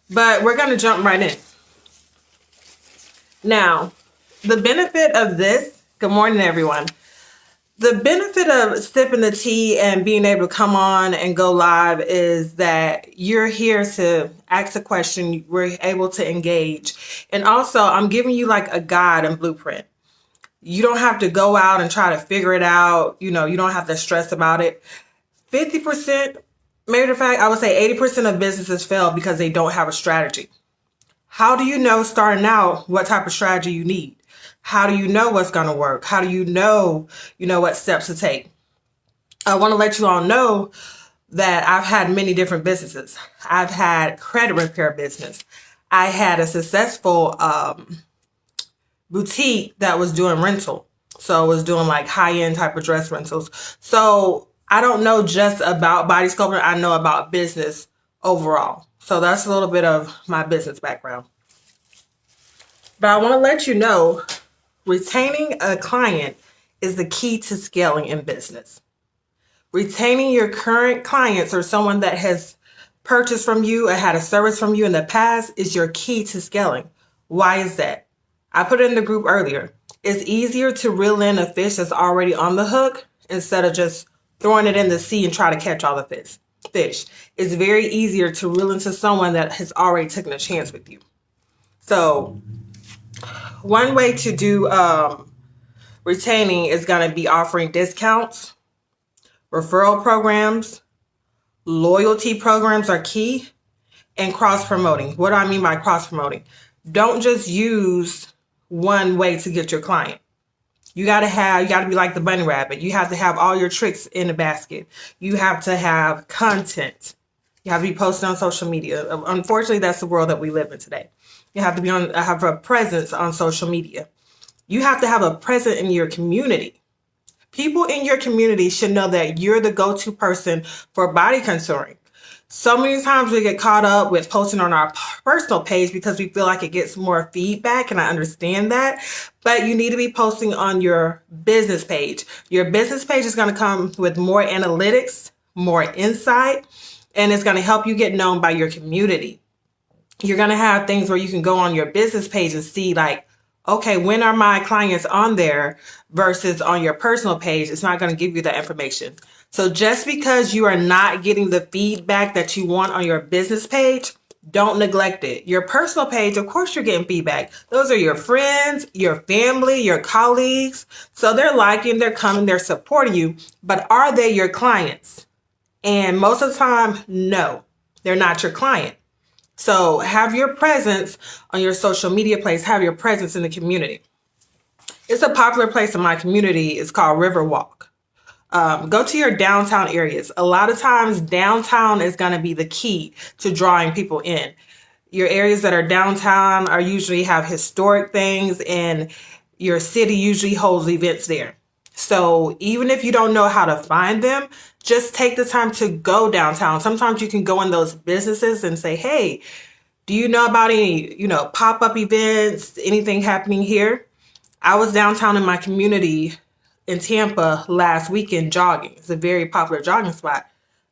But we're going to jump right in. Now, the benefit of this, good morning, everyone. The benefit of sipping the tea and being able to come on and go live is that you're here to ask a question. We're able to engage. And also, I'm giving you like a guide and blueprint. You don't have to go out and try to figure it out. You don't have to stress about it. 50%, matter of fact, I would say 80% of businesses fail because they don't have a strategy. How do you know starting out what type of strategy you need? How do you know what's going to work? How do you know what steps to take? I want to let you all know that I've had many different businesses. I've had credit repair business. I had a successful boutique that was doing rental. So it was doing like high-end type of dress rentals. So I don't know just about body sculpting. I know about business overall. So that's a little bit of my business background. But I want to let you know, retaining a client is the key to scaling in business. Retaining your current clients or someone that has purchased from you or had a service from you in the past is your key to scaling. Why is that? I put it in the group earlier. It's easier to reel in a fish that's already on the hook instead of just throwing it in the sea and try to catch all the fish. It's very easier to reel into someone that has already taken a chance with you. So one way to do retaining is going to be offering discounts, referral programs, loyalty programs are key, and cross-promoting. What do I mean by cross-promoting? Don't just use one way to get your client. You got to be like the bunny rabbit. You have to have all your tricks in the basket. You have to have content. You have to be posted on social media. Unfortunately, that's the world that we live in today. You have to have a presence on social media. You have to have a presence in your community. People in your community should know that you're the go-to person for body contouring. So many times we get caught up with posting on our personal page because we feel like it gets more feedback, and I understand that. But you need to be posting on your business page. Your business page is going to come with more analytics, more insight, and it's going to help you get known by your community. You're going to have things where you can go on your business page and see like, okay, when are my clients on there versus on your personal page? It's not going to give you that information. So just because you are not getting the feedback that you want on your business page, don't neglect it. Your personal page, of course, you're getting feedback. Those are your friends, your family, your colleagues. So they're liking, they're coming, they're supporting you. But are they your clients? And most of the time, no, they're not your client. So have your presence on your social media place, have your presence in the community. It's a popular place in my community. It's called Riverwalk. Go to your downtown areas. A lot of times downtown is going to be the key to drawing people in. Your areas that are downtown are usually have historic things, and your city usually holds events there. So even if you don't know how to find them, just take the time to go downtown. Sometimes you can go in those businesses and say, hey, do you know about any, pop-up events, anything happening here? I was downtown in my community in Tampa last weekend jogging. It's a very popular jogging spot.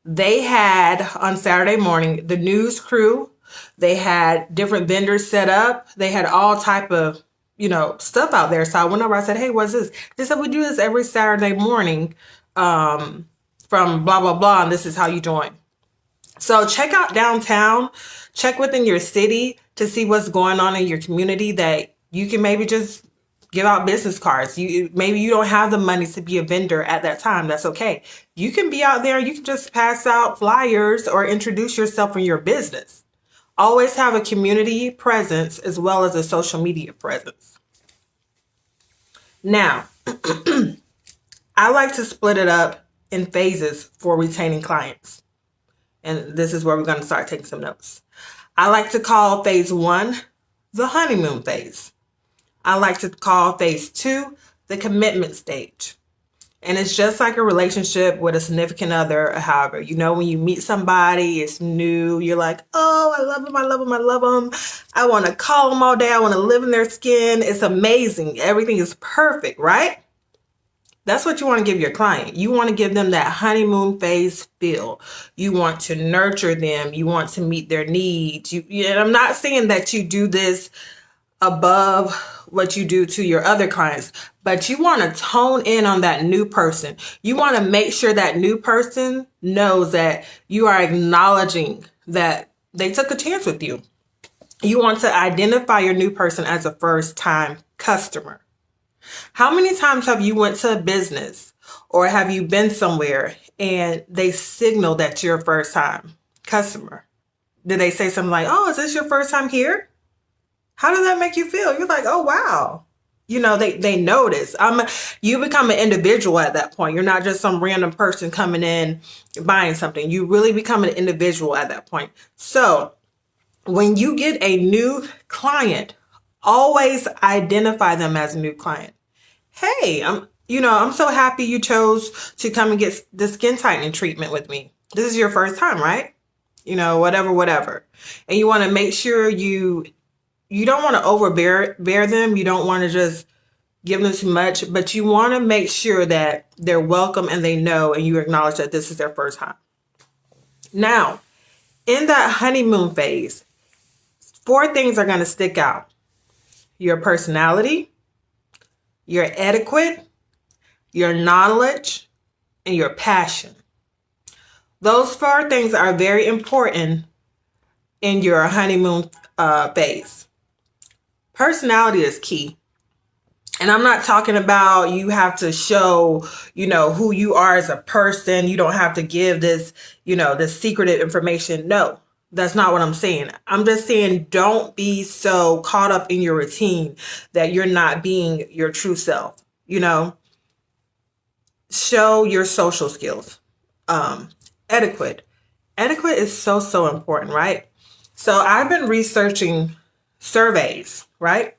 They had on Saturday morning, the news crew, they had different vendors set up. They had all type of, stuff out there. So I went over, I said, hey, what's this? They said, we do this every Saturday morning from blah, blah, blah. And this is how you join. So check out downtown, check within your city to see what's going on in your community that you can maybe just give out business cards. Maybe you don't have the money to be a vendor at that time. That's okay. You can be out there. You can just pass out flyers or introduce yourself in your business. Always have a community presence as well as a social media presence. Now, I like to split it up in phases for retaining clients. And this is where we're going to start taking some notes. I like to call phase 1 the honeymoon phase. I like to call phase 2 the commitment stage. And it's just like a relationship with a significant other. However, when you meet somebody, it's new. You're like, oh, I love them. I love them. I love them. I want to call them all day. I want to live in their skin. It's amazing. Everything is perfect, right? That's what you want to give your client. You want to give them that honeymoon phase feel. You want to nurture them. You want to meet their needs. And I'm not saying that you do this above what you do to your other clients, but you want to tone in on that new person. You want to make sure that new person knows that you are acknowledging that they took a chance with you. You want to identify your new person as a first time customer. How many times have you went to a business or have you been somewhere and they signal that you're a first time customer? Did they say something like, oh, is this your first time here? How does that make you feel? You're like, oh, wow. They notice. You become an individual at that point. You're not just some random person coming in buying something. You really become an individual at that point. So when you get a new client, always identify them as a new client. Hey, I'm so happy you chose to come and get the skin tightening treatment with me. This is your first time, right? Whatever. And you want to make sure you don't want to overbear them. You don't want to just give them too much, but you want to make sure that they're welcome and they know and you acknowledge that this is their first time. Now, in that honeymoon phase, 4 things are going to stick out. Your personality, your etiquette, your knowledge, and your passion. Those 4 things are very important in your honeymoon phase. Personality is key. And I'm not talking about you have to show, who you are as a person. You don't have to give this, this secretive information. No, that's not what I'm saying. I'm just saying don't be so caught up in your routine that you're not being your true self. Show your social skills. Etiquette. Etiquette is so, so important, right? So I've been researching surveys, right?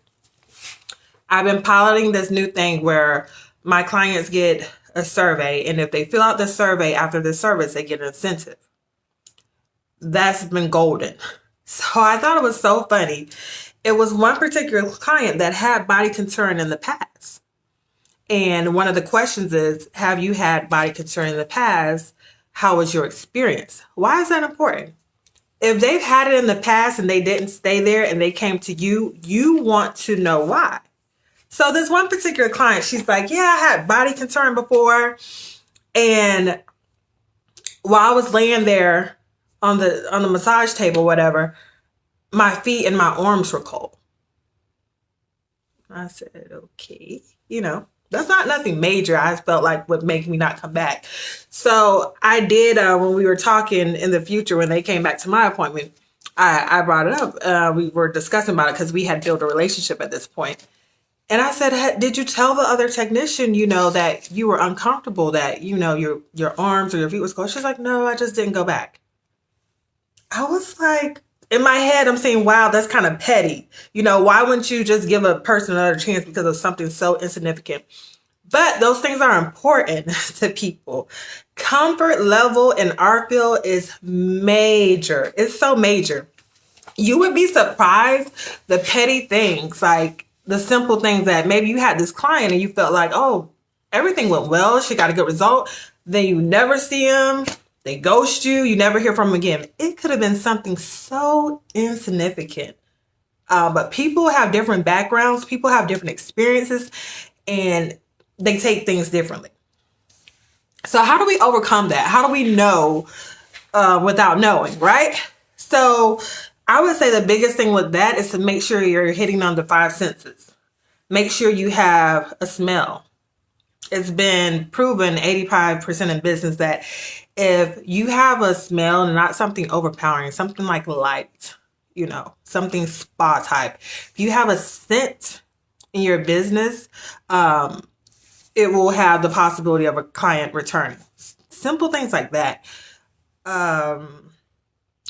I've been piloting this new thing where my clients get a survey, and if they fill out the survey after the service, they get an incentive. That's been golden. So I thought it was so funny. It was one particular client that had body contouring in the past. And one of the questions is, have you had body contouring in the past? How was your experience? Why is that important? If they've had it in the past and they didn't stay there and they came to you, you want to know why. So this one particular client, she's like, yeah, I had body contouring before. And while I was laying there on the massage table, whatever, my feet and my arms were cold. I said, okay, that's not nothing major. I felt like would make me not come back. So I did, when we were talking in the future, when they came back to my appointment, I brought it up. We were discussing about it because we had built a relationship at this point. And I said, did you tell the other technician, that you were uncomfortable, that, your arms or your feet was cold? She's like, no, I just didn't go back. I was like, in my head, I'm saying, wow, that's kind of petty. Why wouldn't you just give a person another chance because of something so insignificant? But those things are important to people. Comfort level in our field is major. It's so major. You would be surprised the petty things, like the simple things that maybe you had this client and you felt like, oh, everything went well. She got a good result. Then you never see them. They ghost you. You never hear from them again. It could have been something so insignificant. But people have different backgrounds. People have different experiences. And they take things differently. So how do we overcome that? How do we know without knowing, right? So I would say the biggest thing with that is to make sure you're hitting on the 5 senses. Make sure you have a smell. It's been proven 85% in business that if you have a smell and not something overpowering, something like light, something spa type, if you have a scent in your business, it will have the possibility of a client returning. Simple things like that.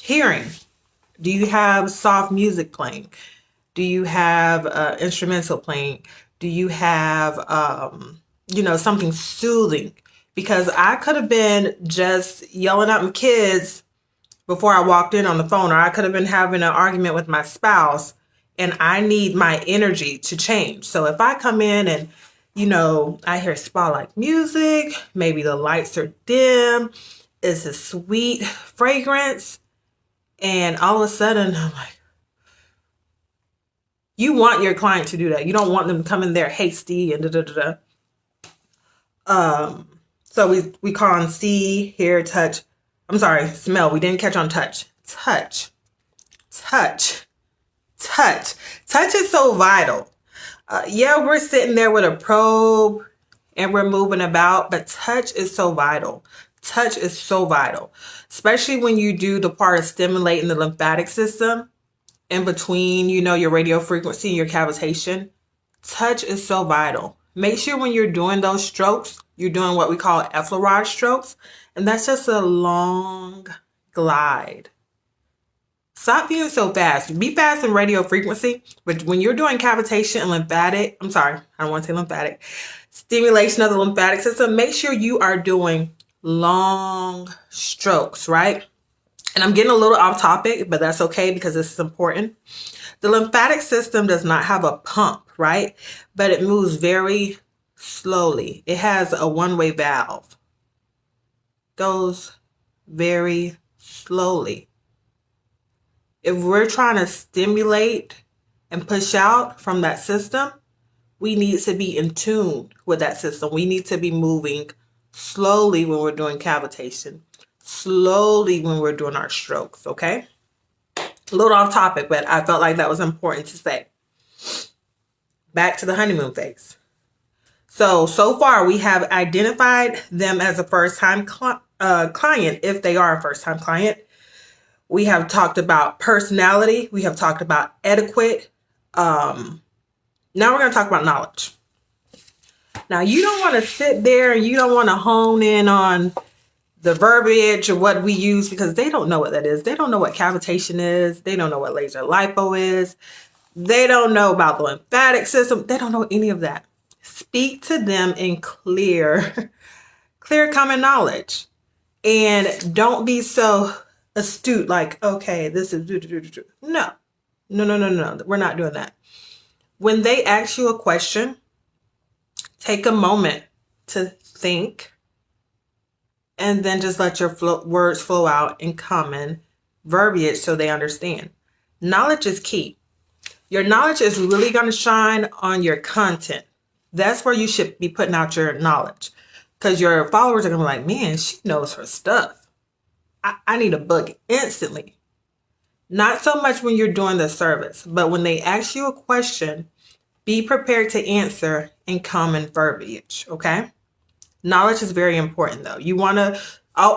Hearing. Do you have soft music playing? Do you have instrumental playing? Do you have, something soothing? Because I could have been just yelling at my kids before I walked in on the phone, or I could have been having an argument with my spouse, and I need my energy to change. So if I come in and I hear spa-like music. Maybe the lights are dim. It's a sweet fragrance. And all of a sudden, I'm like, you want your client to do that. You don't want them to come in there hasty and da-da-da-da. So we call on see, hear, touch. I'm sorry, smell. We didn't catch on touch. Touch. Touch. Touch. Touch is so vital. Yeah, we're sitting there with a probe and we're moving about, but touch is so vital. Touch is so vital, especially when you do the part of stimulating the lymphatic system in between, your radio frequency and your cavitation. Touch is so vital. Make sure when you're doing those strokes, you're doing what we call effleurage strokes, and that's just a long glide. Stop being so fast. Be fast in radio frequency, but when you're doing cavitation and lymphatic, I don't want to say lymphatic, stimulation of the lymphatic system, make sure you are doing long strokes, right? And I'm getting a little off topic, but that's okay because this is important. The lymphatic system does not have a pump, right? But it moves very slowly. It has a one-way valve. Goes very slowly. If we're trying to stimulate and push out from that system, we need to be in tune with that system. We need to be moving slowly when we're doing cavitation, slowly when we're doing our strokes, okay? A little off topic, but I felt like that was important to say. Back to the honeymoon phase. So far we have identified them as a first-time client, if they are a first-time client. We have talked about personality. We have talked about etiquette. Now we're going to talk about knowledge. Now, you don't want to sit there and you don't want to hone in on the verbiage or what we use because they don't know what that is. They don't know what cavitation is. They don't know what laser lipo is. They don't know about the lymphatic system. They don't know any of that. Speak to them in clear common knowledge. And don't be so astute like, okay, this is no. We're not doing that. When they ask you a question, take a moment to think and then just let your words flow out in common verbiage so they understand. Knowledge is key. Your knowledge is really going to shine on your content. That's where you should be putting out your knowledge because your followers are going to be like, man, she knows her stuff. I need a book instantly. Not so much when you're doing the service, but when they ask you a question, be prepared to answer in common verbiage, okay? Knowledge is very important though.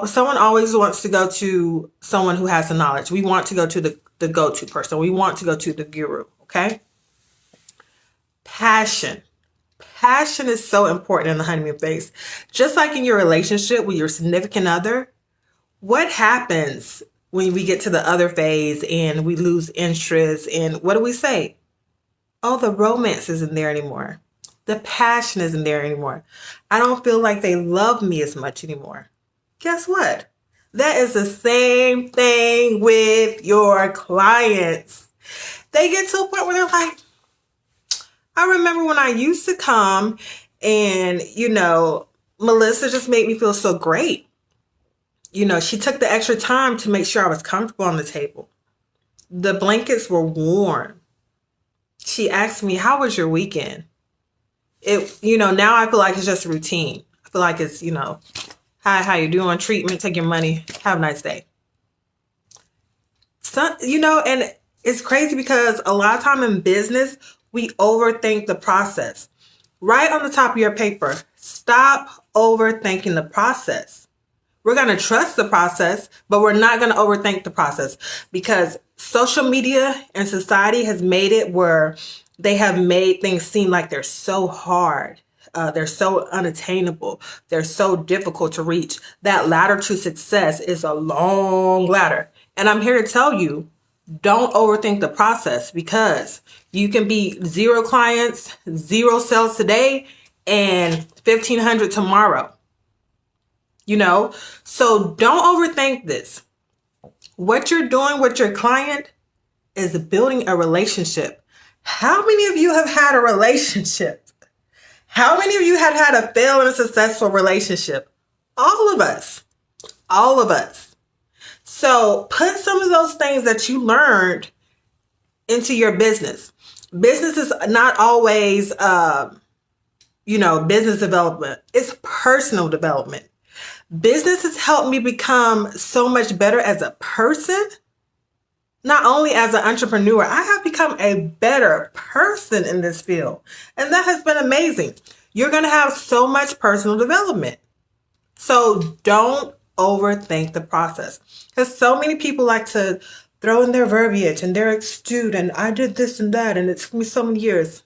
Someone always wants to go to someone who has the knowledge. We want to go to the go-to person. We want to go to the guru, okay? Passion. Passion is so important in the honeymoon phase. Just like in your relationship with your significant other, what happens when we get to the other phase and we lose interest and what do we say? Oh, the romance isn't there anymore. The passion isn't there anymore. I don't feel like they love me as much anymore. Guess what? That is the same thing with your clients. They get to a point where they're like, I remember when I used to come and, Melissa just made me feel so great. She took the extra time to make sure I was comfortable on the table. The blankets were warm. She asked me, how was your weekend? Now I feel like it's just routine. I feel like it's, hi, how you doing? Treatment, take your money. Have a nice day. So, and it's crazy because a lot of time in business, we overthink the process. Write on the top of your paper, stop overthinking the process. We're going to trust the process, but we're not going to overthink the process because social media and society has made it where they have made things seem like they're so hard. They're so unattainable. They're so difficult to reach. That ladder to success is a long ladder. And I'm here to tell you, don't overthink the process because you can be 0 clients, 0 sales today, and 1,500 tomorrow. So don't overthink this. What you're doing with your client is building a relationship. How many of you have had a relationship? How many of you have had a failed and successful relationship? All of us. All of us. So put some of those things that you learned into your business. Business is not always, business development. It's personal development. Business has helped me become so much better as a person. Not only as an entrepreneur, I have become a better person in this field. And that has been amazing. You're going to have so much personal development. So don't overthink the process. Because so many people like to throw in their verbiage and they're astute and I did this and that and it took me so many years.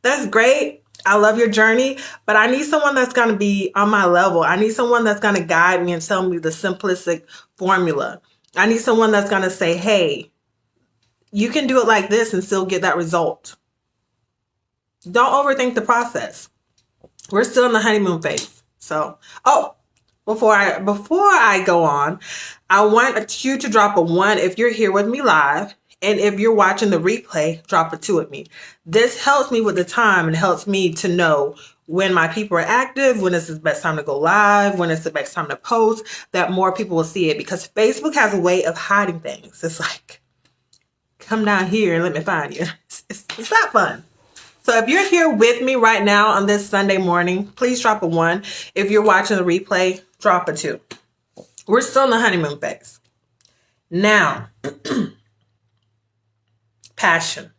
That's great. I love your journey, but I need someone that's going to be on my level. I need someone that's going to guide me and tell me the simplistic formula. I need someone that's going to say, hey, you can do it like this and still get that result. Don't overthink the process. We're still in the honeymoon phase. So, before I go on, I want you to drop a 1 if you're here with me live. And if you're watching the replay, drop a 2 at me. This helps me with the time and helps me to know when my people are active, when is the best time to go live, when is the best time to post, that more people will see it. Because Facebook has a way of hiding things. It's like, come down here and let me find you. It's not fun. So if you're here with me right now on this Sunday morning, please drop a 1. If you're watching the replay, drop a 2. We're still in the honeymoon phase. Now, passion.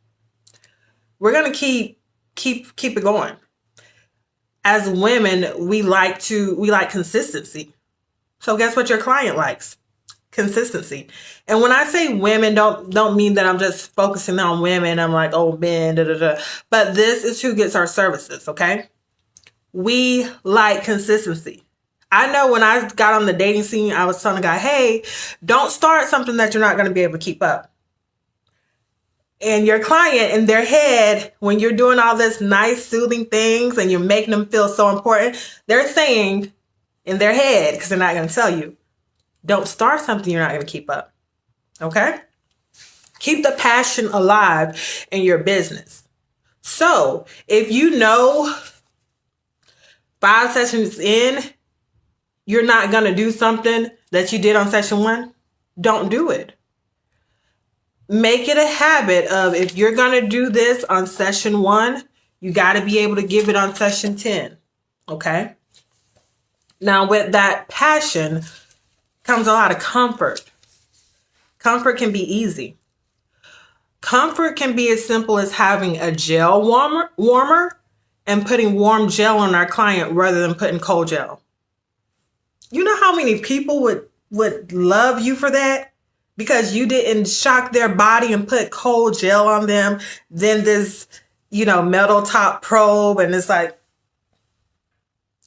We're going to keep it going. As women, we like consistency. So guess what your client likes? Consistency. And when I say women, don't mean that I'm just focusing on women. I'm like, oh, men, da, da, da. But this is who gets our services, okay? We like consistency. I know when I got on the dating scene, I was telling a guy, hey, don't start something that you're not going to be able to keep up. And your client in their head, when you're doing all this nice, soothing things and you're making them feel so important, they're saying in their head, because they're not going to tell you, don't start something you're not going to keep up. Okay? Keep the passion alive in your business. So if you know 5 sessions in, you're not going to do something that you did on session 1, don't do it. Make it a habit of, if you're going to do this on session 1, you got to be able to give it on session 10. Okay? Now, with that passion comes a lot of comfort. Comfort can be easy. Comfort can be as simple as having a gel warmer and putting warm gel on our client rather than putting cold gel. You know how many people would love you for that? Because you didn't shock their body and put cold gel on them. Then this, metal top probe. And it's like,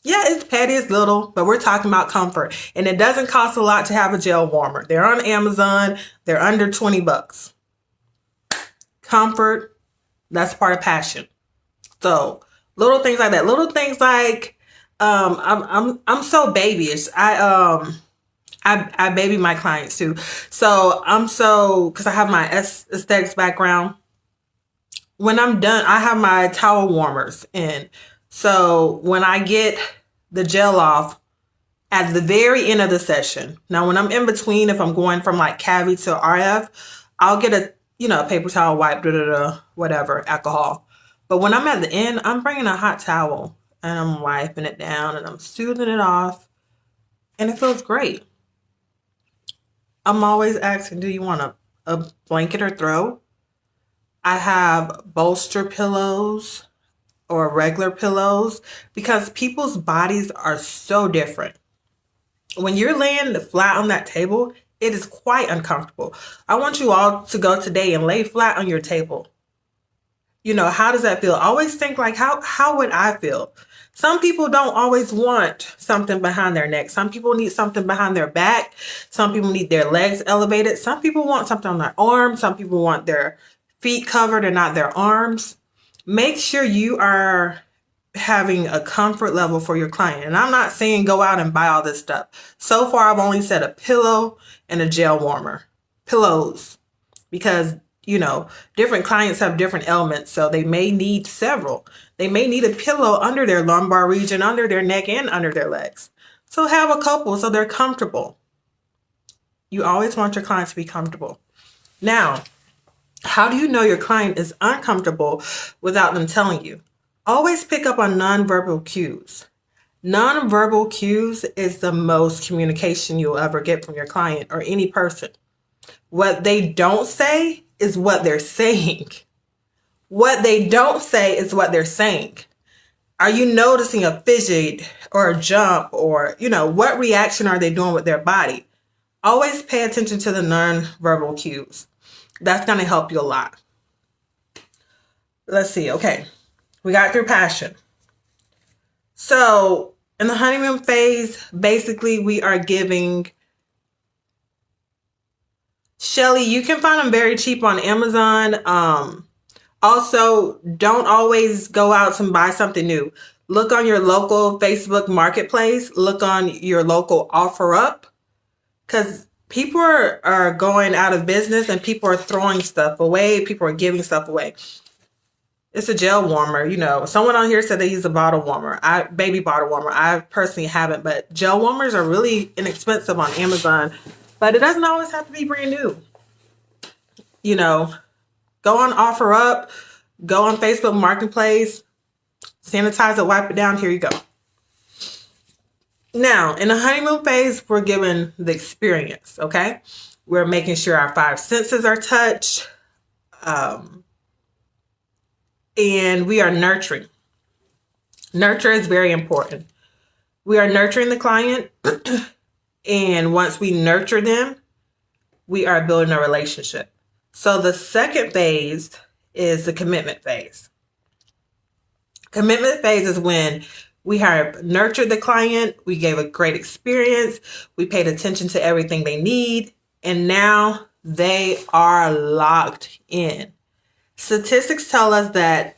yeah, it's petty, it's little, but we're talking about comfort. And it doesn't cost a lot to have a gel warmer. They're on Amazon. They're under $20. Comfort, that's part of passion. So little things like that. Little things like, I'm so babyish. I baby my clients too. So because I have my aesthetics background. When I'm done, I have my towel warmers in. So when I get the gel off at the very end of the session, now when I'm in between, if I'm going from like CAVI to RF, I'll get a paper towel wipe, whatever, alcohol. But when I'm at the end, I'm bringing a hot towel and I'm wiping it down and I'm soothing it off. And it feels great. I'm always asking, do you want a blanket or throw? I have bolster pillows or regular pillows because people's bodies are so different. When you're laying flat on that table, it is quite uncomfortable. I want you all to go today and lay flat on your table. How does that feel? Always think like, how would I feel? Some people don't always want something behind their neck. Some people need something behind their back. Some people need their legs elevated. Some people want something on their arms. Some people want their feet covered and not their arms. Make sure you are having a comfort level for your client. And I'm not saying go out and buy all this stuff. So far, I've only said a pillow and a gel warmer. Pillows. Because different clients have different ailments, so they may need several. They may need a pillow under their lumbar region, under their neck, and under their legs. So have a couple so they're comfortable. You always want your clients to be comfortable. Now, how do you know your client is uncomfortable without them telling you? Always pick up on nonverbal cues. Nonverbal cues is the most communication you'll ever get from your client or any person. What they don't say is what they're saying. What they don't say is what they're saying. Are you noticing a fidget or a jump, or, what reaction are they doing with their body? Always pay attention to the nonverbal cues. That's going to help you a lot. Let's see. Okay. We got through passion. So in the honeymoon phase, basically we are giving Shelly, you can find them very cheap on Amazon. Also, don't always go out and buy something new. Look on your local Facebook marketplace. Look on your local OfferUp, because people are going out of business and people are throwing stuff away. People are giving stuff away. It's a gel warmer. Someone on here said they use a bottle warmer. Baby bottle warmer. I personally haven't, but gel warmers are really inexpensive on Amazon. But it doesn't always have to be brand new. Go on OfferUp, go on Facebook Marketplace, sanitize it, wipe it down. Here you go. Now, in the honeymoon phase, we're given the experience, okay? We're making sure our 5 senses are touched. And we are nurturing. Nurture is very important. We are nurturing the client. And once we nurture them, we are building a relationship. So the second phase is the commitment phase. Commitment phase is when we have nurtured the client, we gave a great experience, we paid attention to everything they need, and now they are locked in. Statistics tell us that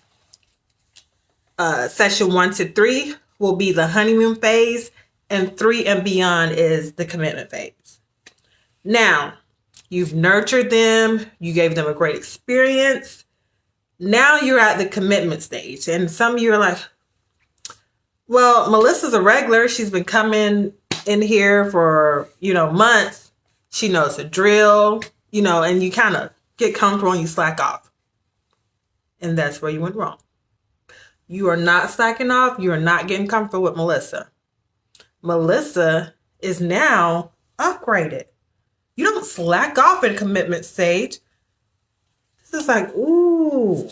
session 1 to 3 will be the honeymoon phase, and 3 and beyond is the commitment phase. Now, you've nurtured them. You gave them a great experience. Now you're at the commitment stage. And some of you are like, well, Melissa's a regular. She's been coming in here for, months. She knows the drill, and you kind of get comfortable and you slack off. And that's where you went wrong. You are not slacking off. You are not getting comfortable with Melissa. Melissa is now upgraded. You don't slack off in commitment stage. This is like, ooh,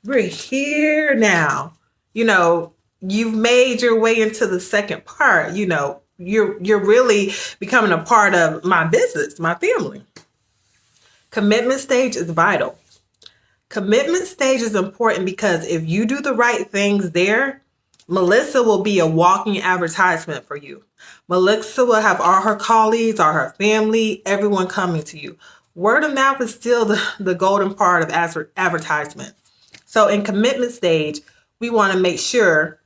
we're here now. You've made your way into the second part. You're really becoming a part of my business, my family. Commitment stage is vital. Commitment stage is important because if you do the right things there, Melissa will be a walking advertisement for you. Melissa will have all her colleagues, all her family, everyone coming to you. Word of mouth is still the golden part of advertisement. So in commitment stage, we want to make sure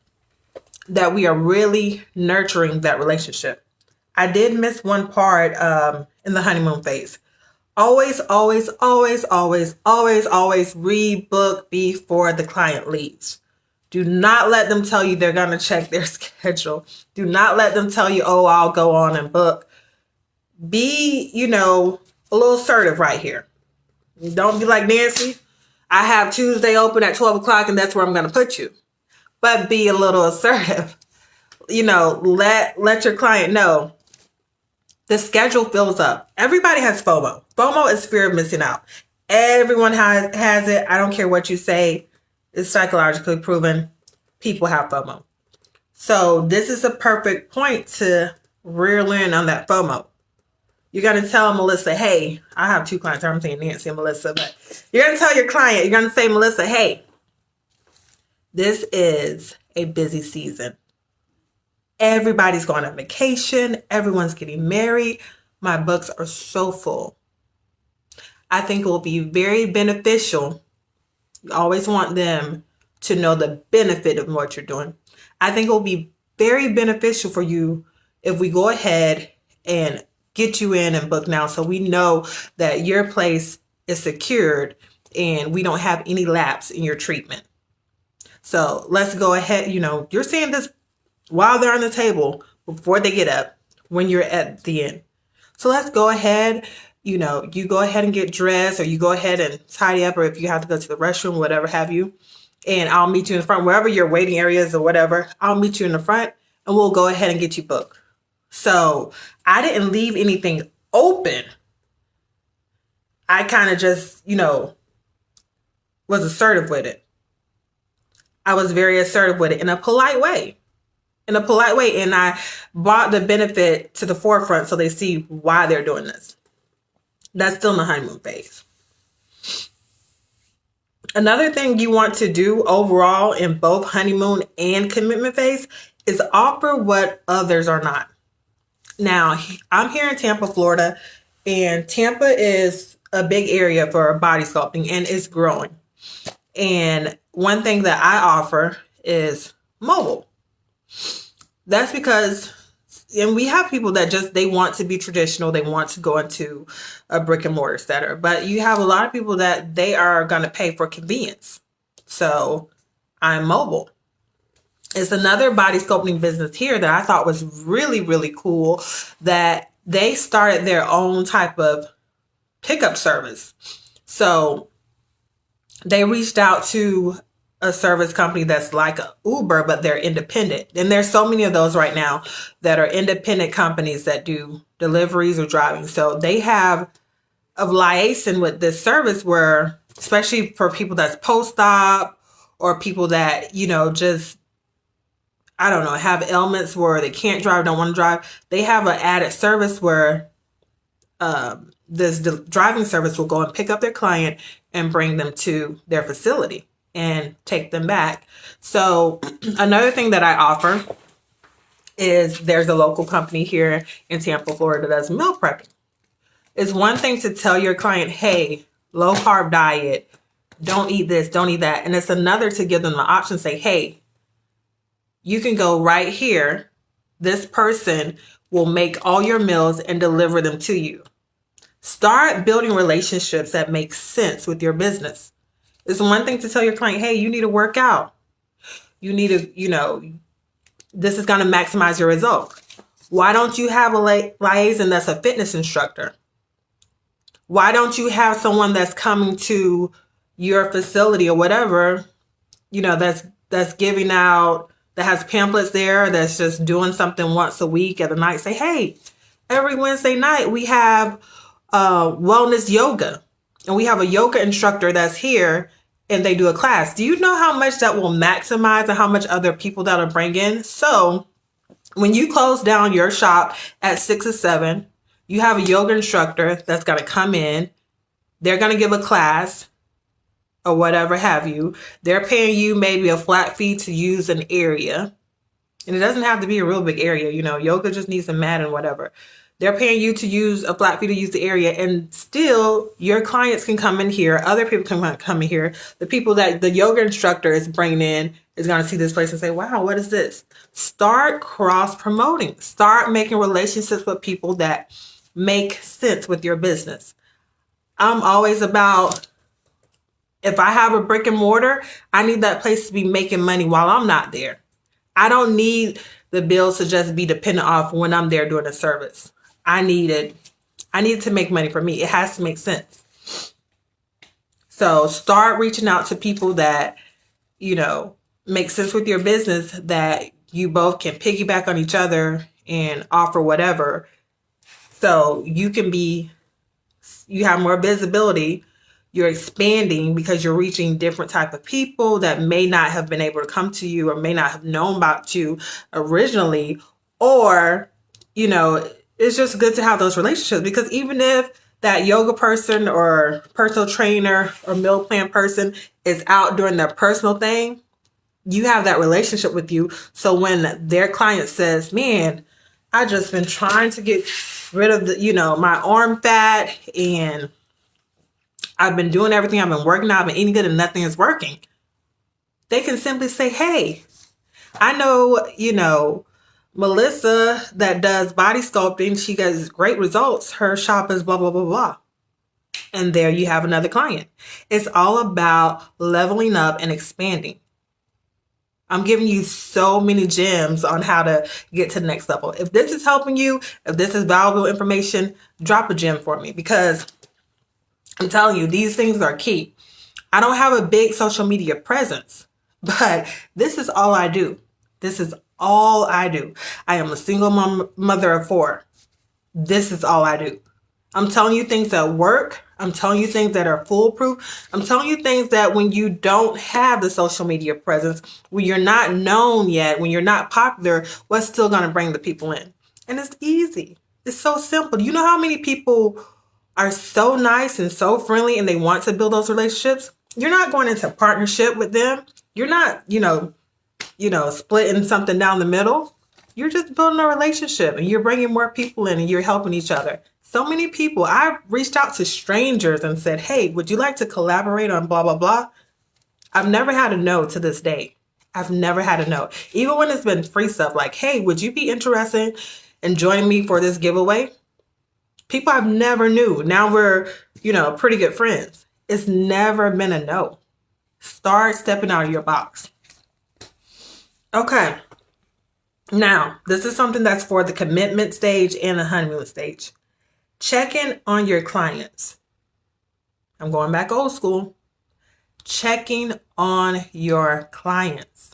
that we are really nurturing that relationship. I did miss one part in the honeymoon phase. Always, always, always, always, always, always rebook before the client leaves. Do not let them tell you they're going to check their schedule. Do not let them tell you, oh, I'll go on and book. Be, a little assertive right here. Don't be like Nancy. I have Tuesday open at 12 o'clock and that's where I'm going to put you. But be a little assertive. Let your client know the schedule fills up. Everybody has FOMO. FOMO is fear of missing out. Everyone has it. I don't care what you say. It's psychologically proven. People have FOMO. So this is a perfect point to reel in on that FOMO. You're going to tell Melissa, hey, I have 2 clients. I'm saying Nancy and Melissa, but you're going to tell your client, you're going to say, Melissa, hey, this is a busy season. Everybody's going on vacation. Everyone's getting married. My books are so full. I think it will be very beneficial. You always want them to know the benefit of what you're doing. I think it will be very beneficial for you if we go ahead and get you in and book now, so we know that your place is secured and we don't have any lapse in your treatment. So let's go ahead. You're seeing this while they're on the table before they get up when you're at the end. So let's go ahead. You go ahead and get dressed, or you go ahead and tidy up, or if you have to go to the restroom, whatever have you. And I'll meet you in the front, wherever your waiting areas or whatever. I'll meet you in the front and we'll go ahead and get you booked. So I didn't leave anything open. I kind of just, was assertive with it. I was very assertive with it in a polite way. And I brought the benefit to the forefront so they see why they're doing this. That's still in the honeymoon phase. Another thing you want to do overall in both honeymoon and commitment phase is offer what others are not. Now, I'm here in Tampa, Florida, and Tampa is a big area for body sculpting and it's growing. And one thing that I offer is mobile. That's because, and we have people that they want to be traditional. They want to go into a brick and mortar center, but you have a lot of people that they are going to pay for convenience. So I'm mobile. It's another body sculpting business here that I thought was really, really cool, that they started their own type of pickup service. So they reached out to a service company that's like Uber, but they're independent. And there's so many of those right now that are independent companies that do deliveries or driving. So they have a liaison with this service where, especially for people that's post-op or people that, just, I don't know, have ailments where they can't drive, don't want to drive. They have an added service where this driving service will go and pick up their client and bring them to their facility and take them back. So another thing that I offer is there's a local company here in Tampa, Florida that does meal prepping. It's one thing to tell your client, hey, low carb diet, don't eat this, don't eat that. And it's another to give them the option, say, hey, you can go right here. This person will make all your meals and deliver them to you. Start building relationships that make sense with your business. It's one thing to tell your client, hey, you need to work out. You need to, this is going to maximize your result. Why don't you have a liaison that's a fitness instructor? Why don't you have someone that's coming to your facility or whatever, that's giving out, that has pamphlets there, that's just doing something once a week at the night. Say, hey, every Wednesday night we have wellness yoga. And we have a yoga instructor that's here and they do a class. Do you know how much that will maximize and how much other people that'll bring in? So when you close down your shop at 6 or 7, you have a yoga instructor that's going to come in. They're going to give a class or whatever have you. They're paying you maybe a flat fee to use an area. And it doesn't have to be a real big area. Yoga just needs a mat and whatever. They're paying you to use a flat fee to use the area, and still your clients can come in here. Other people can come in here. The people that the yoga instructor is bringing in is going to see this place and say, wow, what is this? Start cross promoting. Start making relationships with people that make sense with your business. I'm always about, if I have a brick and mortar, I need that place to be making money while I'm not there. I don't need the bills to just be dependent off when I'm there doing a service. I need to make money for me. It has to make sense. So start reaching out to people that, make sense with your business, that you both can piggyback on each other and offer whatever. So you have more visibility. You're expanding because you're reaching different type of people that may not have been able to come to you or may not have known about you originally. Or, it's just good to have those relationships, because even if that yoga person or personal trainer or meal plan person is out doing their personal thing, you have that relationship with you. So when their client says, man, I just been trying to get rid of my arm fat, and I've been doing everything, I've been working out, I've been eating good, and nothing is working. They can simply say, hey, I know, Melissa that does body sculpting, she gets great results. Her shop is blah, blah, blah, blah. And there you have another client. It's all about leveling up and expanding. I'm giving you so many gems on how to get to the next level. If this is helping you, if this is valuable information, drop a gem for me, because I'm telling you, these things are key. I don't have a big social media presence, but this is all I do. This is all I do. I am a single mother of 4. This is all I do. I'm telling you things that work. I'm telling you things that are foolproof. I'm telling you things that when you don't have the social media presence, when you're not known yet, when you're not popular, what's still going to bring the people in? And it's easy. It's so simple. You know how many people are so nice and so friendly and they want to build those relationships? You're not going into partnership with them. You're not, splitting something down the middle. You're just building a relationship and you're bringing more people in and you're helping each other. So many people, I've reached out to strangers and said, hey, would you like to collaborate on blah, blah, blah? I've never had a no to this day. I've never had a no. Even when it's been free stuff like, hey, would you be interested in joining me for this giveaway? People I've never knew. Now we're, pretty good friends. It's never been a no. Start stepping out of your box. Okay. Now, this is something that's for the commitment stage and the honeymoon stage. Check in on your clients. I'm going back old school. Checking on your clients.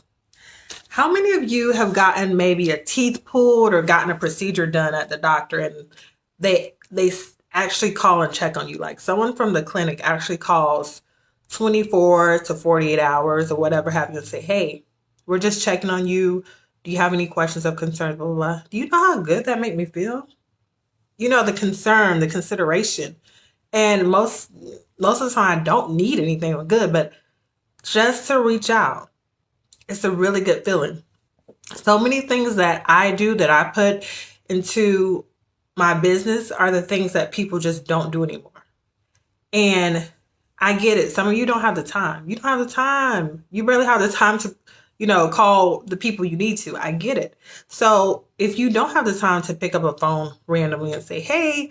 How many of you have gotten maybe a teeth pulled or gotten a procedure done at the doctor and they actually call and check on you? Like someone from the clinic actually calls 24 to 48 hours or whatever have you and say, hey, we're just checking on you. Do you have any questions or concerns? Blah, blah, blah. Do you know how good that made me feel? The concern, the consideration. And most of the time I don't need anything good, but just to reach out, it's a really good feeling. So many things that I do that I put into my business are the things that people just don't do anymore. And I get it. Some of you don't have the time. You don't have the time. You barely have the time to, call the people you need to. I get it. So if you don't have the time to pick up a phone randomly and say, hey,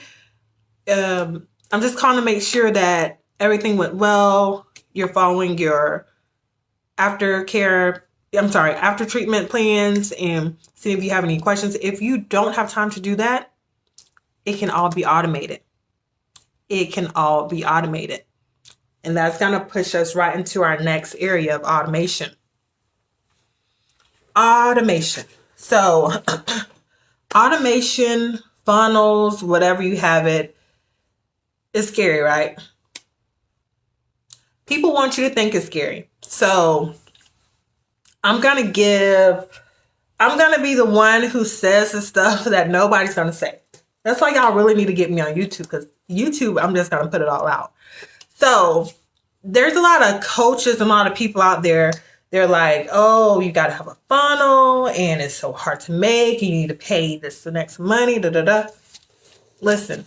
I'm just calling to make sure that everything went well, you're following your after treatment plans, and see if you have any questions. If you don't have time to do that, it can all be automated. It can all be automated. And that's going to push us right into our next area of automation. Automation. So automation, funnels, whatever you have it, is scary, right? People want you to think it's scary. So I'm going to be the one who says the stuff that nobody's going to say. That's why y'all really need to get me on YouTube, because YouTube, I'm just going to put it all out. So there's a lot of coaches and a lot of people out there. They're like, oh, you got to have a funnel and it's so hard to make. You need to pay the next money. Listen,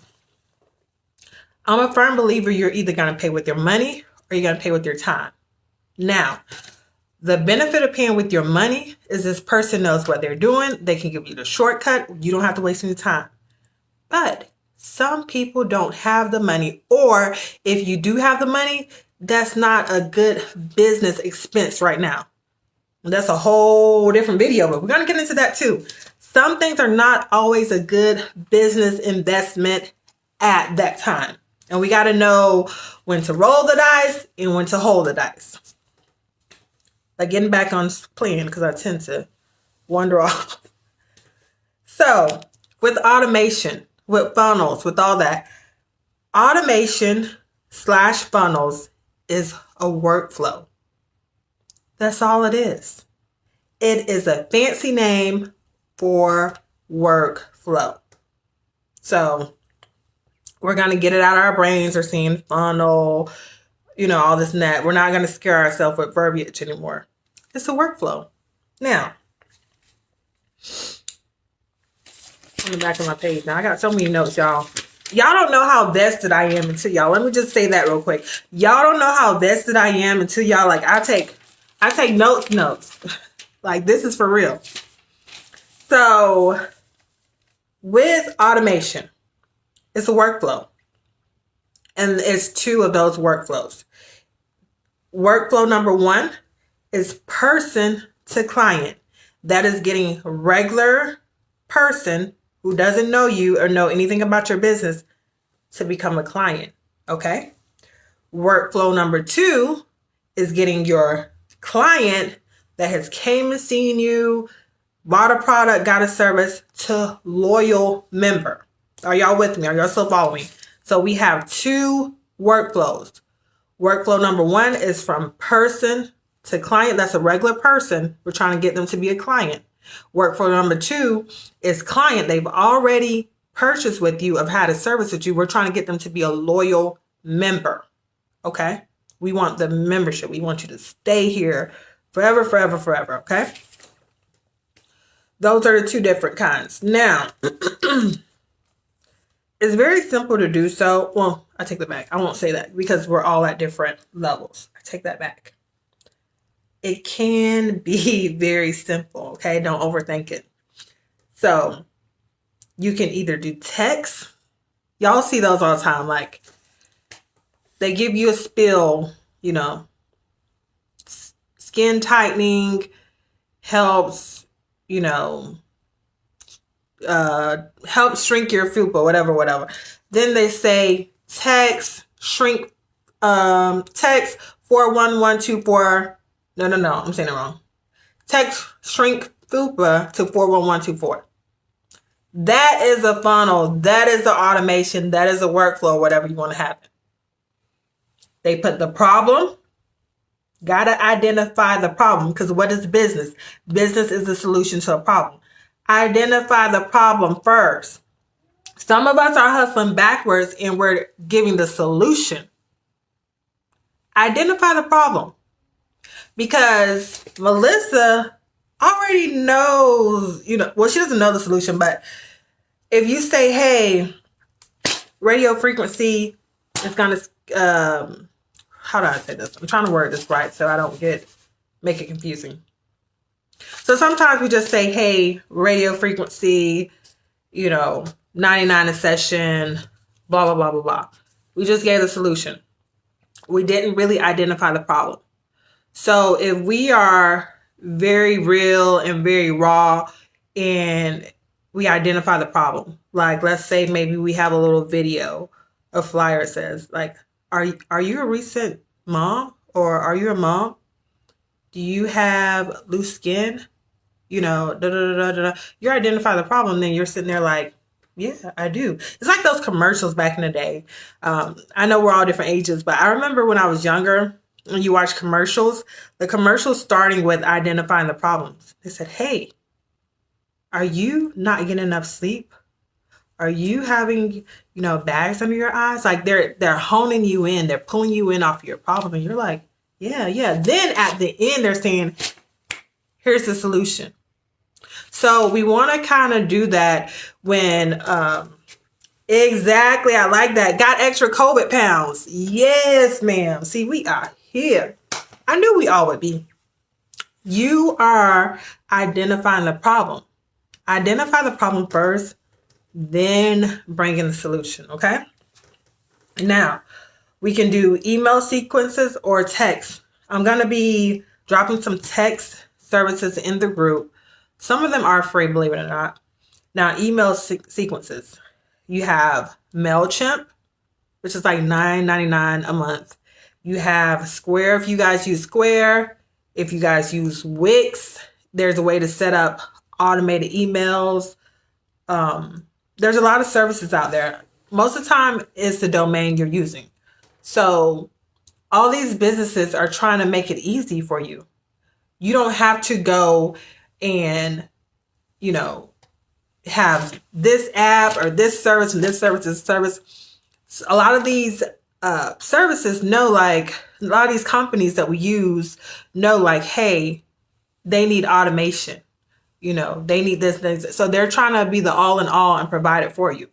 I'm a firm believer you're either going to pay with your money or you're going to pay with your time. Now, the benefit of paying with your money is this person knows what they're doing. They can give you the shortcut. You don't have to waste any time. But some people don't have the money, or if you do have the money, that's not a good business expense right now. That's a whole different video, but we're going to get into that too. Some things are not always a good business investment at that time. And we got to know when to roll the dice and when to hold the dice. Like getting back on plan, because I tend to wander off. So with automation, with funnels, with all that, automation / funnels is a workflow. That's all it is. It is a fancy name for workflow. So we're going to get it out of our brains. We're seeing funnel, all this and that. We're not going to scare ourselves with verbiage anymore. It's a workflow. Now, on the back of my page. Now, I got so many notes, y'all. Y'all don't know how vested I am until y'all. Let me just say that real quick. Y'all don't know how vested I am until y'all, like, I take notes. Like, this is for real. So, with automation, it's a workflow. And it's two of those workflows. Workflow number one is person to client. That is getting regular person who doesn't know you or know anything about your business to become a client. Okay. Workflow number two is getting your client that has came and seen you, bought a product, got a service, to loyal member. Are y'all with me? Are y'all still following? So we have two workflows. Workflow number one is from person to client. That's a regular person. We're trying to get them to be a client. Workflow number two is client. They've already purchased with you, have had a service with you. We're trying to get them to be a loyal member. Okay? We want the membership. We want you to stay here forever, forever, forever. Okay? Those are the two different kinds. Now, it's very simple to do so. Well, I take that back. I won't say that because we're all at different levels. I take that back. It can be very simple, okay? Don't overthink it. So, you can either do text. Y'all see those all the time. Like, they give you a spill, you know, skin tightening helps, you know, help shrink your fupa, whatever. Then they say text 41124. No, I'm saying it wrong. Text shrink fupa to 41124. That is a funnel. That is the automation. That is a workflow, whatever you want to happen. They put the problem. Got to identify the problem, because what is business? Business is the solution to a problem. Identify the problem first. Some of us are hustling backwards and we're giving the solution. Identify the problem. Because Melissa already knows, you know, well, she doesn't know the solution, but if you say, hey, radio frequency is going to, how do I say this? I'm trying to word this right so I don't make it confusing. So sometimes we just say, hey, radio frequency, you know, 99 a session, blah, blah, blah, blah, blah. We just gave the solution. We didn't really identify the problem. So if we are very real and very raw and we identify the problem, like let's say maybe we have a little video, a flyer says like, are you a recent mom, or are you a mom? Do you have loose skin? You know, You identify the problem, then you're sitting there like, yeah, I do. It's like those commercials back in the day. I know we're all different ages, but I remember when I was younger, when you watch commercials, the commercials starting with identifying the problems. They said, hey, are you not getting enough sleep? Are you having, you know, bags under your eyes? Like they're honing you in. They're pulling you in off your problem. And you're like, yeah. Then at the end, they're saying, here's the solution. So we want to kind of do that when, exactly. I like that. Got extra COVID pounds. Yes, ma'am. See, we are here. I knew we all would be. You are identifying the problem. Identify the problem first, then bring in the solution. Okay. Now we can do email sequences or text. I'm going to be dropping some text services in the group. Some of them are free, believe it or not. Now, email sequences. You have MailChimp, which is like $9.99 a month. You have Square if you guys use Square. If you guys use Wix, there's a way to set up automated emails. There's a lot of services out there. Most of the time, it's the domain you're using. So all these businesses are trying to make it easy for you. You don't have to go and, you know, have this app or this service and this service, this service. A lot of these services know, like, a lot of these companies that we use know, like, hey, they need automation. You know, they need this. So they're trying to be the all in all and provide it for you.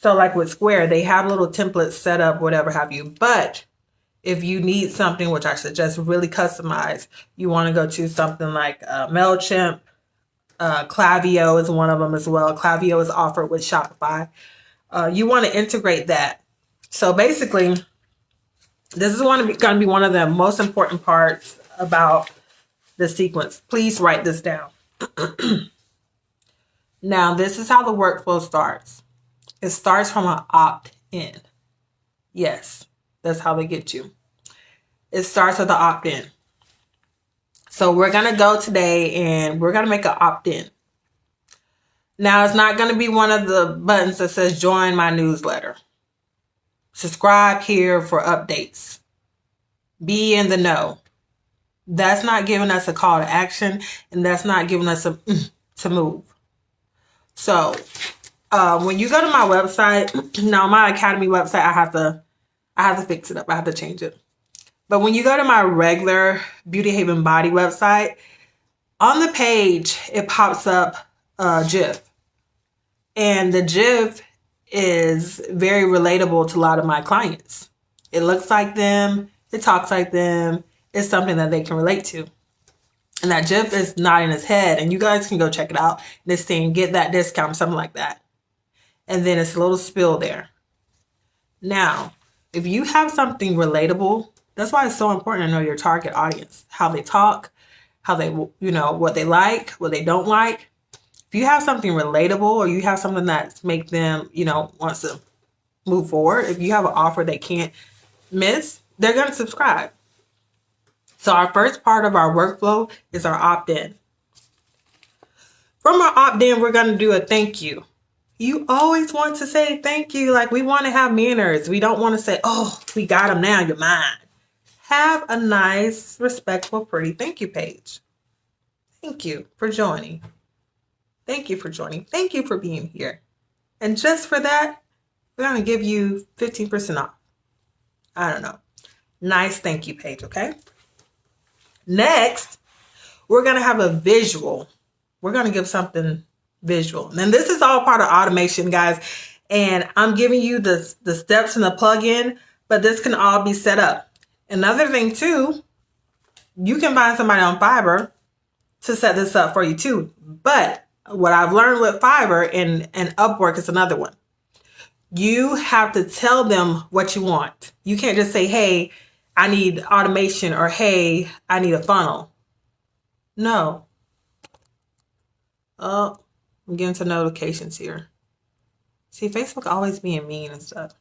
So like with Square, they have little templates set up, whatever have you. But if you need something, which I suggest really customize, you want to go to something like MailChimp. Klaviyo is one of them as well. Klaviyo is offered with Shopify. You want to integrate that So basically, this is going to be one of the most important parts about the sequence. Please write this down. Now, this is how the workflow starts. It starts from an opt-in. Yes, that's how they get you. It starts with the opt-in. So we're going to go today and we're going to make an opt-in. Now, it's not going to be one of the buttons that says join my newsletter. Subscribe here for updates. Be in the know. That's not giving us a call to action, and that's not giving us a to move. So when you go to my website, now my Academy website, I have to fix it up. I have to change it. But when you go to my regular Beauty Haven Body website, on the page, it pops up a GIF. And the GIF is very relatable to a lot of my clients. It looks like them. It talks like them. It's something that they can relate to. And that GIF is nodding his head. And you guys can go check it out. And it's saying, get that discount, something like that. And then it's a little spill there. Now, if you have something relatable, that's why it's so important to know your target audience. How they talk, how they, what they like, what they don't like. If you have something relatable or you have something that make them, wants to move forward, if you have an offer they can't miss, they're going to subscribe. So our first part of our workflow is our opt-in. From our opt-in, we're going to do a thank you. You always want to say thank you. Like, we want to have manners. We don't want to say, oh, we got them now, you're mine. Have a nice, respectful, pretty thank you page. Thank you for joining. Thank you for joining. Thank you for being here. And just for that, we're going to give you 15% off. I don't know. Nice thank you page, okay? Next, we're going to have a visual. We're going to give something visual. And this is all part of automation, guys. And I'm giving you the steps and the plugin, but this can all be set up. Another thing, too, you can find somebody on Fiverr to set this up for you, too. But what I've learned with Fiverr and Upwork is another one. You have to tell them what you want. You can't just say, hey, I need automation, or hey, I need a funnel. No. Oh, I'm getting some notifications here. See, Facebook always being mean and stuff.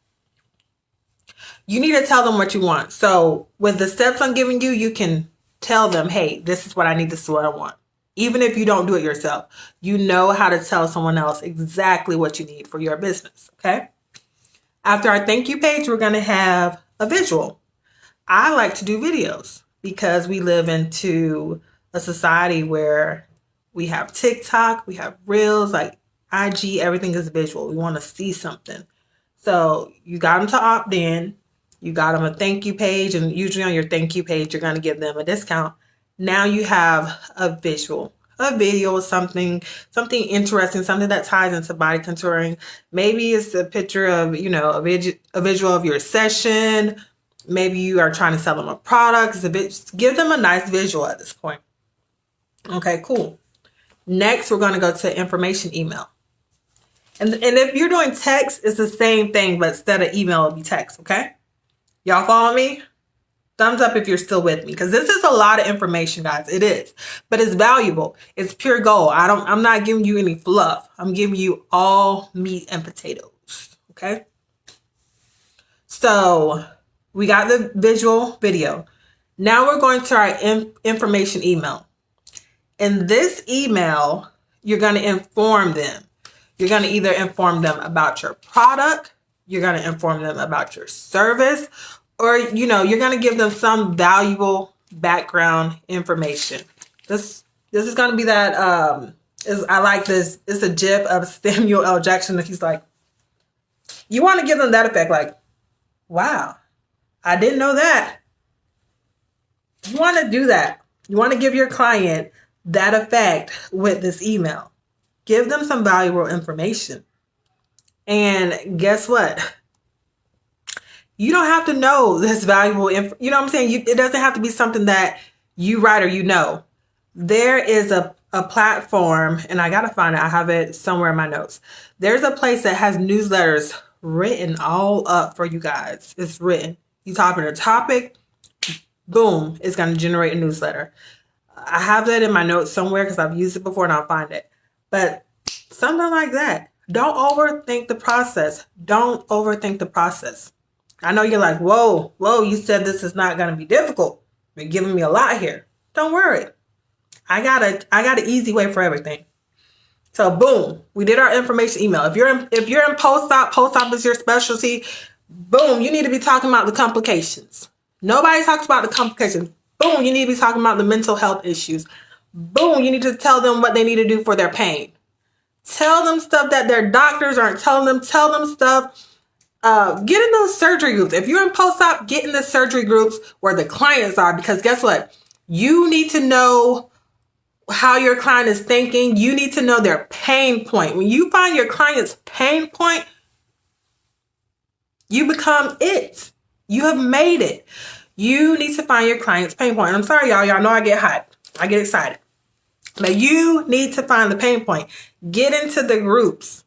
You need to tell them what you want. So with the steps I'm giving you, you can tell them, hey, this is what I need, this is what I want. Even if you don't do it yourself, you know how to tell someone else exactly what you need for your business, okay? After our thank you page, we're going to have a visual. I like to do videos because we live into a society where we have TikTok, we have Reels, like IG, everything is visual. We want to see something. So you got them to opt in, you got them a thank you page, and usually on your thank you page, you're going to give them a discount. Now you have a visual, a video, something interesting, something that ties into body contouring. Maybe it's a picture of, a visual of your session. Maybe you are trying to sell them a product. Give them a nice visual at this point. Okay, cool. Next, we're going to go to information email. And if you're doing text, it's the same thing, but instead of email, it'll be text, okay? Y'all follow me? Thumbs up if you're still with me, because this is a lot of information, guys. It is, but it's valuable. It's pure gold. I'm not giving you any fluff. I'm giving you all meat and potatoes, okay? So we got the visual video. Now we're going to our information email. In this email, you're going to inform them. You're going to either inform them about your product, you're going to inform them about your service, or, you're going to give them some valuable background information. This is going to be that, I like this. It's a GIF of Samuel L. Jackson. He's like, you want to give them that effect, like, wow, I didn't know that. You want to do that. You want to give your client that effect with this email. Give them some valuable information. And guess what? You don't have to know this valuable info. You know what I'm saying? It doesn't have to be something that you write or There is a platform, and I got to find it. I have it somewhere in my notes. There's a place that has newsletters written all up for you guys. It's written. You type in a topic, boom, it's going to generate a newsletter. I have that in my notes somewhere because I've used it before and I'll find it. But something like that. Don't overthink the process. Don't overthink the process. I know you're like, whoa, you said this is not going to be difficult. You're giving me a lot here. Don't worry. I got an easy way for everything. So boom, we did our information email. If you're in post-op is your specialty, boom, you need to be talking about the complications. Nobody talks about the complications. Boom, you need to be talking about the mental health issues. Boom, you need to tell them what they need to do for their pain. Tell them stuff that their doctors aren't telling them. Tell them stuff. Get in those surgery groups. If you're in post-op, get in the surgery groups where the clients are, because guess what? You need to know how your client is thinking. You need to know their pain point. When you find your client's pain point, you become it. You have made it. You need to find your client's pain point. I'm sorry, y'all. Y'all know I get hyped. I get excited. But you need to find the pain point. Get into the groups.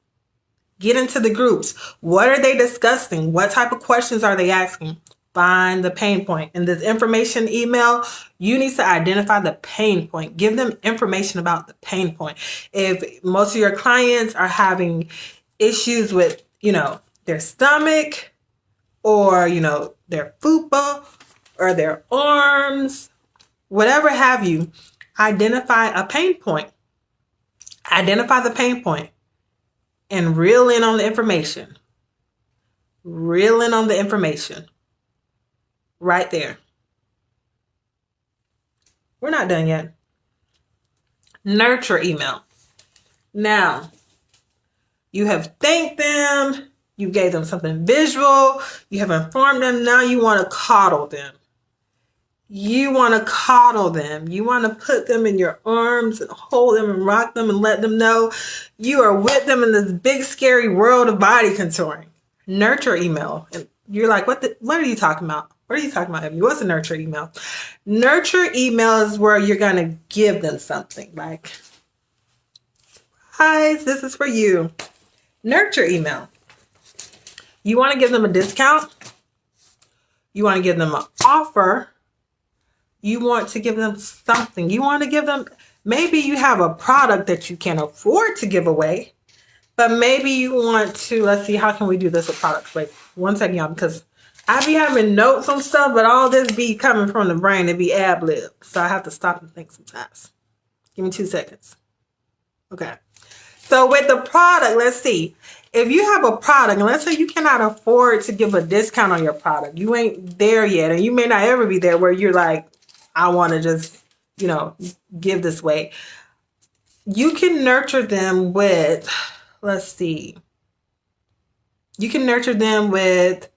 Get into the groups. What are they discussing? What type of questions are they asking? Find the pain point. In this information email, you need to identify the pain point. Give them information about the pain point. If most of your clients are having issues with, their stomach or, their fupa or their arms, whatever have you, identify a pain point. Identify the pain point and reel in on the information. Reel in on the information. Right there. We're not done yet. Nurture email. Now, you have thanked them. You gave them something visual. You have informed them. Now you want to coddle them. You want to coddle them. You want to put them in your arms and hold them and rock them and let them know you are with them in this big, scary world of body contouring. Nurture email. And you're like, what are you talking about? What are you talking about, Ebony? What's a nurture email? Nurture email is where you're going to give them something like, hi, this is for you. Nurture email. You want to give them a discount. You want to give them an offer. You want to give them something. You want to give them, maybe you have a product that you can afford to give away, but maybe you want to, let's see, how can we do this with products? Wait, 1 second, y'all, because I be having notes on stuff, but all this be coming from the brain. It be ad-lib. So I have to stop and think sometimes. Give me 2 seconds. Okay. So with the product, let's see. If you have a product, and let's say you cannot afford to give a discount on your product, you ain't there yet, and you may not ever be there where you're like, I want to just, give this way. You can nurture them with, let's see. You can nurture them with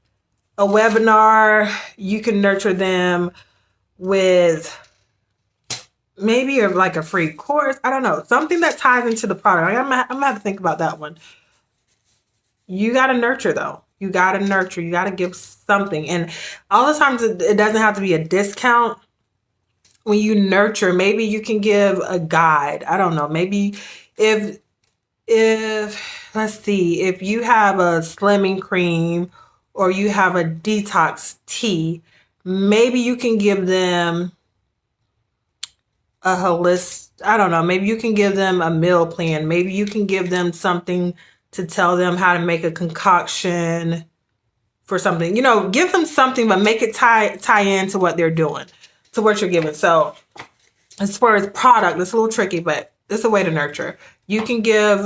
a webinar. You can nurture them with maybe like a free course. I don't know. Something that ties into the product. I'm going to have to think about that one. You got to nurture, though. You got to nurture. You got to give something. And all the times it doesn't have to be a discount. When you nurture, maybe you can give a guide. I don't know. Maybe if let's see, if you have a slimming cream or you have a detox tea, maybe you can give them a holistic, I don't know, maybe you can give them a meal plan. Maybe you can give them something to tell them how to make a concoction for something. Give them something, but make it tie into what they're doing, to what you're giving. So as far as product, it's a little tricky, but it's a way to nurture. You can give,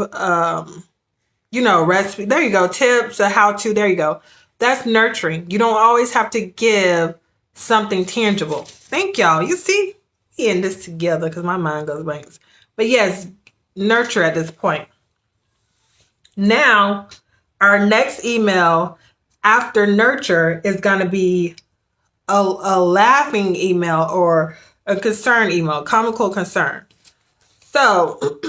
recipe. There you go. Tips, a how-to. There you go. That's nurturing. You don't always have to give something tangible. Thank y'all. You see, we in this together because my mind goes blank. But yes, nurture at this point. Now, our next email after nurture is going to be a laughing email or a concern email, comical concern. So,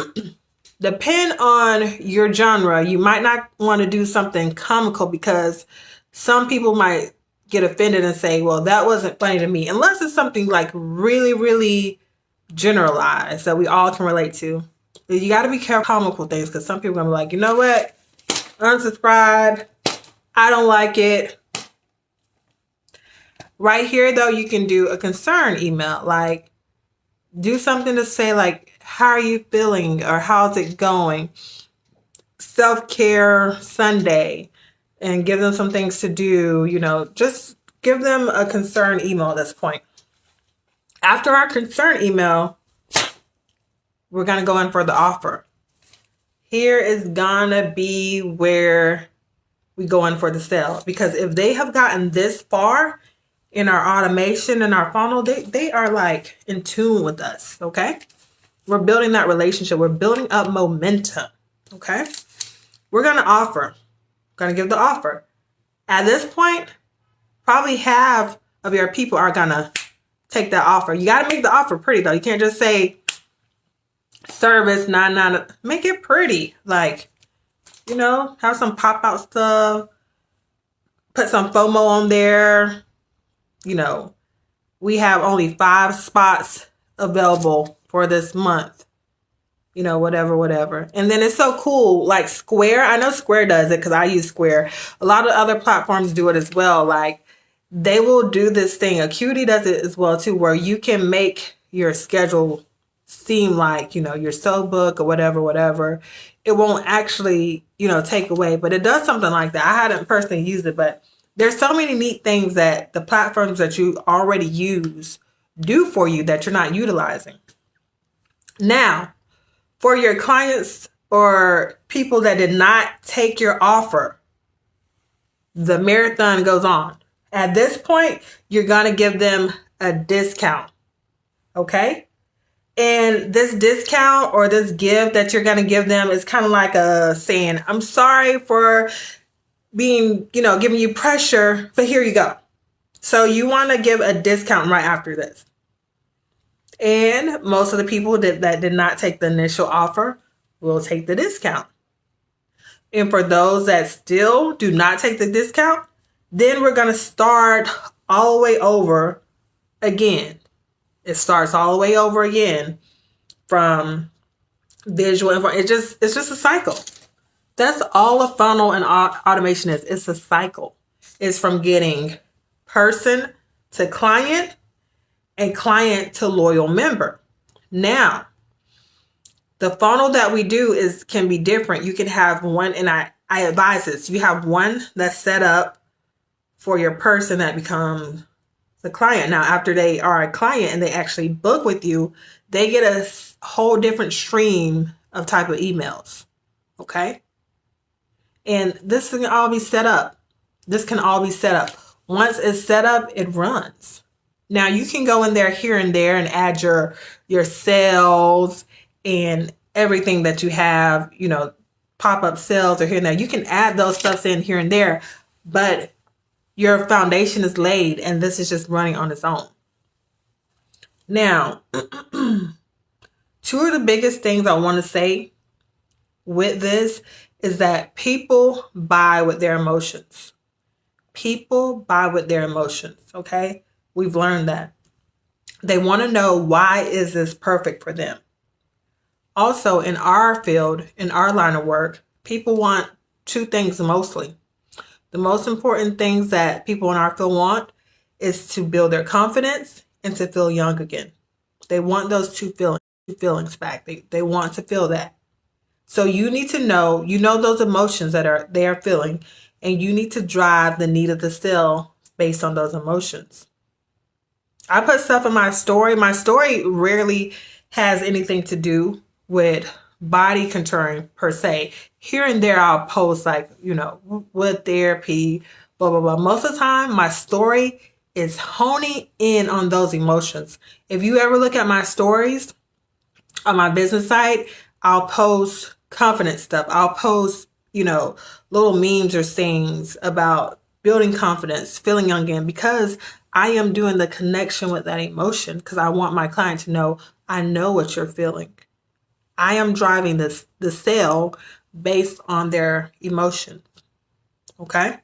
depend on your genre. You might not want to do something comical because some people might get offended and say, well, that wasn't funny to me. Unless it's something like really, really generalized that we all can relate to. You got to be careful with comical things because some people are going to be like, you know what? Unsubscribe. I don't like it. Right here, though, you can do a concern email. Like, do something to say, like, how are you feeling? Or how's it going? Self-care Sunday. And give them some things to do. You know, just give them a concern email at this point. After our concern email, we're going to go in for the offer. Here is going to be where we go in for the sale. Because if they have gotten this far in our automation and our funnel, they are like in tune with us, okay? We're building that relationship. We're building up momentum, okay? We're going to offer. Going to give the offer. At this point, probably half of your people are going to take that offer. You got to make the offer pretty, though. You can't just say service, $9.99. Make it pretty. Like, you know, have some pop-out stuff. Put some FOMO on there. You know, we have only 5 spots available for this month. You know, whatever. And then it's so cool. Like Square, I know Square does it because I use Square. A lot of other platforms do it as well. Like, they will do this thing. Acuity does it as well too, where you can make your schedule seem like, you know, your sale book or whatever. It won't actually, you know, take away, but it does something like that. I hadn't personally used it, but there's so many neat things that the platforms that you already use do for you that you're not utilizing. Now, for your clients or people that did not take your offer, the marathon goes on. At this point, you're going to give them a discount, okay? And this discount or this gift that you're going to give them is kind of like a saying, I'm sorry for being, you know, giving you pressure, but here you go. So you want to give a discount right after this. And most of the people that did not take the initial offer will take the discount. And for those that still do not take the discount, then we're going to start all the way over again. It starts all the way over again from visual info. It's just a cycle. That's all a funnel and automation is. It's a cycle. It's from getting person to client and client to loyal member. Now, the funnel that we do can be different. You can have one, and I advise this. You have one that's set up for your person that becomes the client. Now, after they are a client and they actually book with you, they get a whole different stream of type of emails. Okay? And this can all be set up. Once it's set up, it runs. Now, you can go in there here and there and add your sales and everything that you have, you know, pop-up sales or here and there. You can add those stuffs in here and there, but your foundation is laid and this is just running on its own. Now, 2 of the biggest things I want to say with this is that people buy with their emotions. People buy with their emotions, okay? We've learned that. They want to know, why is this perfect for them? Also, in our field, in our line of work, people want 2 things mostly. The most important things that people in our field want is to build their confidence and to feel young again. They want those two feelings back. They want to feel that. So you need to know, those emotions that they are feeling, and you need to drive the need of the sale based on those emotions. I put stuff in my story. My story rarely has anything to do with body contouring per se. Here and there I'll post like, with therapy, blah, blah, blah. Most of the time my story is honing in on those emotions. If you ever look at my stories on my business site, I'll post confidence stuff. I'll post, little memes or sayings about building confidence, feeling young again, because I am doing the connection with that emotion, because I want my client to know, I know what you're feeling. I am driving the sale based on their emotions. Okay?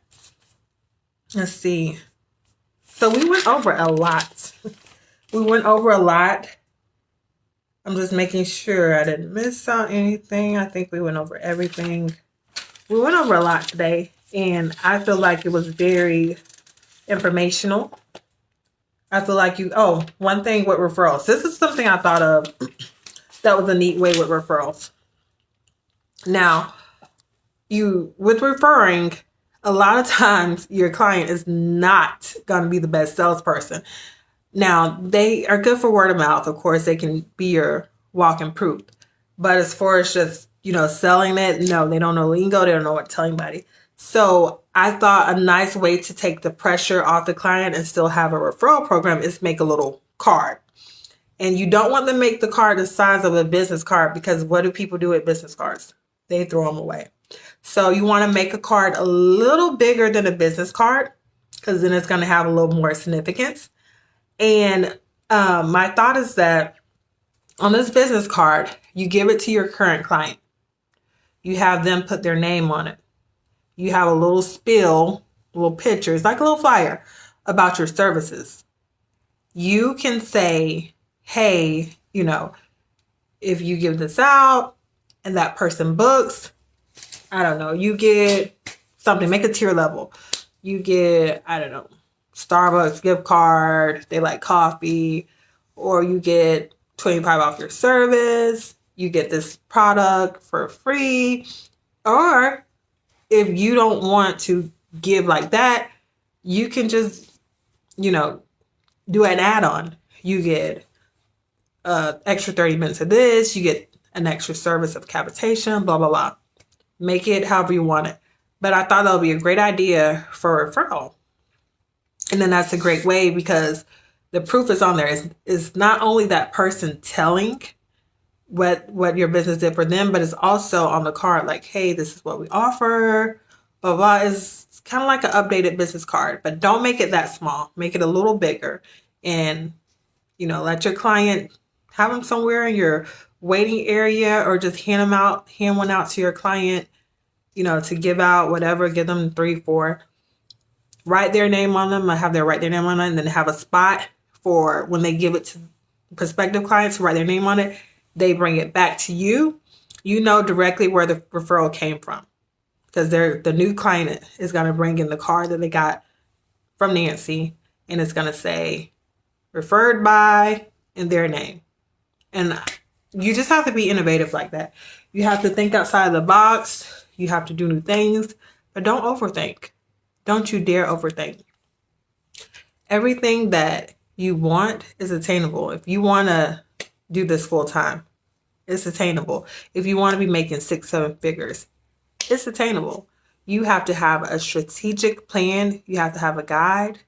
Let's see. So we went over a lot. I'm just making sure I didn't miss out anything. I think we went over everything. We went over a lot today. And I feel like it was very informational. I feel like one thing with referrals. This is something I thought of that was a neat way with referrals. Now, with referring, a lot of times your client is not going to be the best salesperson. Now, they are good for word of mouth. Of course, they can be your walking proof. But as far as just, selling it, no, they don't know lingo. They don't know what to tell anybody. So I thought a nice way to take the pressure off the client and still have a referral program is make a little card. And you don't want to make the card the size of a business card, because what do people do with business cards? They throw them away. So you want to make a card a little bigger than a business card, because then it's going to have a little more significance. And my thought is that on this business card, you give it to your current client. You have them put their name on it. You have a little spill, little pictures, like a little flyer about your services. You can say, hey, if you give this out and that person books, I don't know, you get something, make a tier level. You get, I don't know, Starbucks gift card, they like coffee, or you get 25 off your service, you get this product for free. Or if you don't want to give like that, you can just, do an add-on. You get extra 30 minutes of this, you get an extra service of cavitation, blah, blah, blah. Make it however you want it. But I thought that would be a great idea for a referral. And then that's a great way, because the proof is on there. It's not only that person telling what your business did for them, but it's also on the card like, hey, this is what we offer, blah, blah. It's kind of like an updated business card, but don't make it that small. Make it a little bigger, and, let your client have them somewhere in your waiting area, or just hand one out to your client, to give out, whatever, give them 3, 4, write their name on them. I have them write their name on it, and then have a spot for when they give it to prospective clients to write their name on it. They bring it back to you. You know directly where the referral came from, because the new client is going to bring in the card that they got from Nancy, and it's going to say referred by and their name. And you just have to be innovative like that. You have to think outside the box. You have to do new things, but don't overthink. Don't you dare overthink. Everything that you want is attainable. If you want to do this full time, it's attainable. If you want to be making 6, 7 figures, it's attainable. You have to have a strategic plan. You have to have a guide,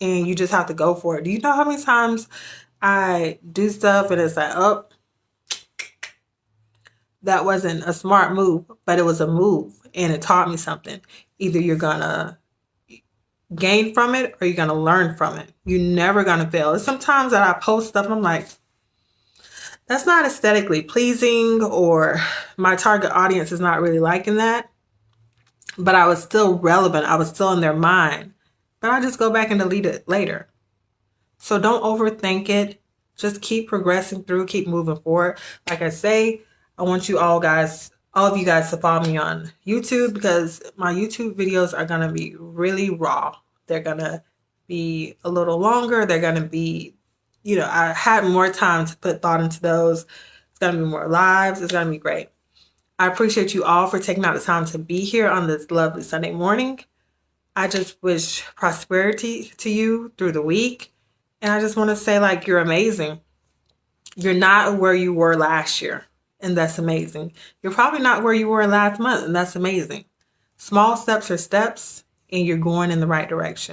and you just have to go for it. Do you know how many times I do stuff and it's like, oh, that wasn't a smart move, but it was a move, and it taught me something. Either you're going to gain from it or you're going to learn from it. You're never going to fail. Sometimes that I post stuff and I'm like, that's not aesthetically pleasing, or my target audience is not really liking that. But I was still relevant. I was still in their mind. But I just go back and delete it later. So don't overthink it. Just keep progressing through, keep moving forward. Like I say, I want you all of you guys to follow me on YouTube, because my YouTube videos are going to be really raw. They're going to be a little longer. They're going to be, I had more time to put thought into those. It's going to be more lives. It's going to be great. I appreciate you all for taking out the time to be here on this lovely Sunday morning. I just wish prosperity to you through the week. And I just want to say, like, you're amazing. You're not where you were last year, and that's amazing. You're probably not where you were last month, and that's amazing. Small steps are steps, and you're going in the right direction.